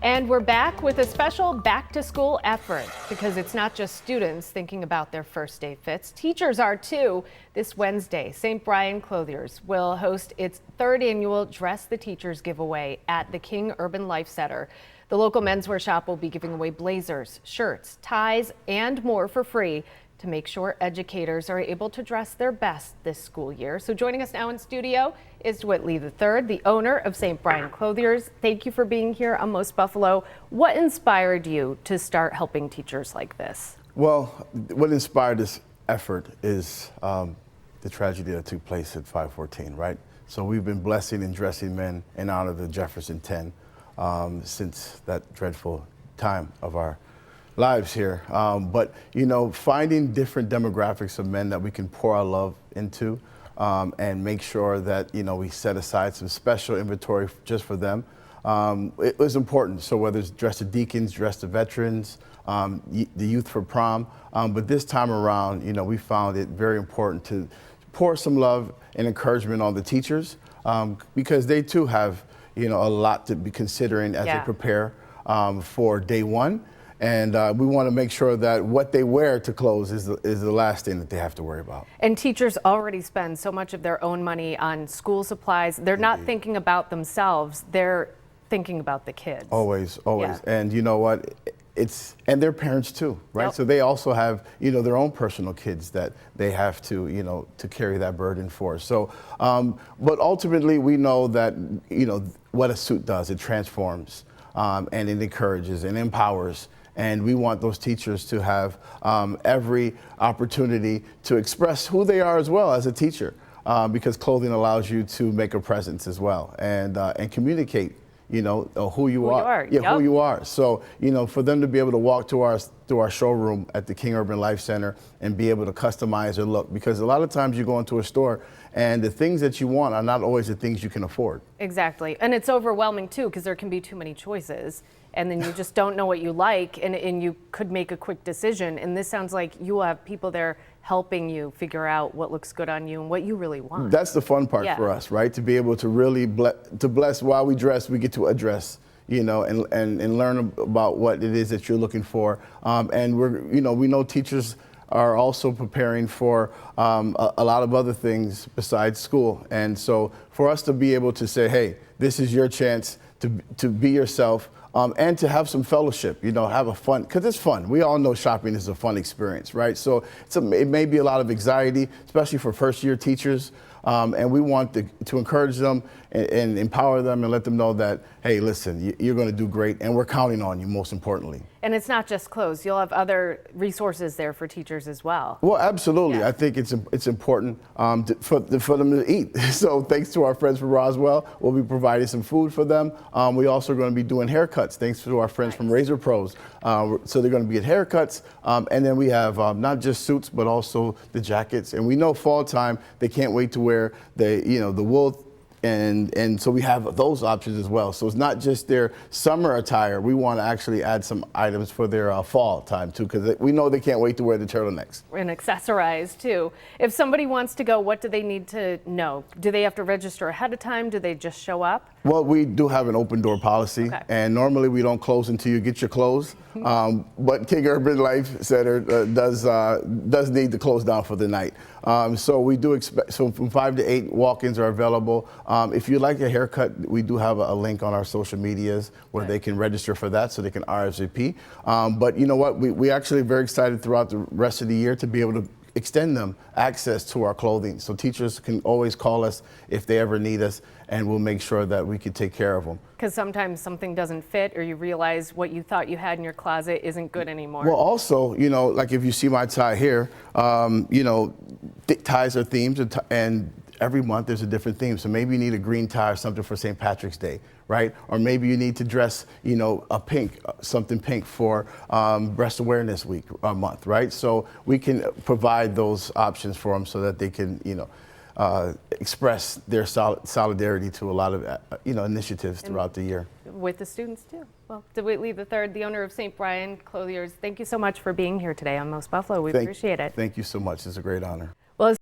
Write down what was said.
And we're back with a special back-to-school effort because it's not just students thinking about their first day fits. Teachers are too. This Wednesday, St. Brian Clothiers will host its third annual Dress the Teachers giveaway at the King Urban Life Center. The local menswear shop will be giving away blazers, shirts, ties, and more for free to make sure educators are able to dress their best this school year. So joining us now in studio is Whitley III, the owner of St. Brian Clothiers. Thank you for being here on Most Buffalo. What inspired you to start helping teachers like this? Well, what inspired this effort is the tragedy that took place at 514, right? So we've been blessing and dressing men in honor of the Jefferson 10 since that dreadful time of our lives here. But, you know, finding different demographics of men that we can pour our love into and make sure that, you know, we set aside some special inventory just for them. It was important. So whether it's Dress the Deacons, Dress the Veterans, the Youth for Prom, but this time around, you know, we found it very important to pour some love and encouragement on the teachers because they too have, you know, a lot to be considering as they prepare for day one. And we want to make sure that what they wear to clothes is the last thing that they have to worry about. And teachers already spend so much of their own money on school supplies. They're not thinking about themselves. They're thinking about the kids. Always, always. Yeah. And you know what? And their parents too, right? Yep. So they also have, you know, their own personal kids that they have to, you know, to carry that burden for. So, but ultimately we know that, you know, what a suit does, it transforms and it encourages and empowers. And we want those teachers to have every opportunity to express who they are as well as a teacher, because clothing allows you to make a presence as well and communicate, you know, who you are. Yeah, who you are. So, you know, for them to be able to walk to our showroom at the King Urban Life Center and be able to customize their look, because a lot of times you go into a store and the things that you want are not always the things you can afford. Exactly. And it's overwhelming too, because there can be too many choices. And then you just don't know what you like, and you could make a quick decision. And this sounds like you will have people there helping you figure out what looks good on you and what you really want. That's the fun part for us, right? To be able to really bless while we dress, we get to address, you know, and learn about what it is that you're looking for. And we know teachers are also preparing for a lot of other things besides school. And so for us to be able to say, hey, this is your chance to be yourself, and to have some fellowship, you know, have a fun, because it's fun. We all know shopping is a fun experience, right? So it may be a lot of anxiety, especially for first-year teachers, and we want to encourage them and empower them and let them know that, hey, listen, you're going to do great, and we're counting on you, most importantly. And it's not just clothes. You'll have other resources there for teachers as well. Well, absolutely. Yeah. I think it's important for them to eat. So thanks to our friends from Roswell, we'll be providing some food for them. We also are going to be doing haircuts, thanks to our friends from Razor Pros. So they're going to be at haircuts. And then we have not just suits, but also the jackets. And we know fall time, they can't wait to wear the wool. And so we have those options as well. So it's not just their summer attire. We want to actually add some items for their fall time too, because we know they can't wait to wear the turtlenecks. And accessorize too. If somebody wants to go, what do they need to know? Do they have to register ahead of time? Do they just show up? Well, we do have an open door policy, and normally we don't close until you get your clothes. But King Urban Life Center does need to close down for the night. So we do expect, so from 5 to 8 walk-ins are available. If you'd like a haircut, we do have a link on our social medias where they can register for that, so they can RSVP. But you know what, we actually are very excited throughout the rest of the year to be able to extend them access to our clothing. So teachers can always call us if they ever need us, and we'll make sure that we can take care of them. Because sometimes something doesn't fit, or you realize what you thought you had in your closet isn't good anymore. Well, also, you know, like if you see my tie here, you know, ties are themes, and every month there's a different theme. So maybe you need a green tie or something for St. Patrick's Day, right? Or maybe you need to dress, you know, a pink, something pink for Breast Awareness Week month, right? So we can provide those options for them so that they can, you know, express their solidarity to a lot of, you know, initiatives throughout the year. With the students too. Well, Whitley III, the owner of St. Brian Clothiers, thank you so much for being here today on Most Buffalo. We appreciate it. Thank you so much. It's a great honor.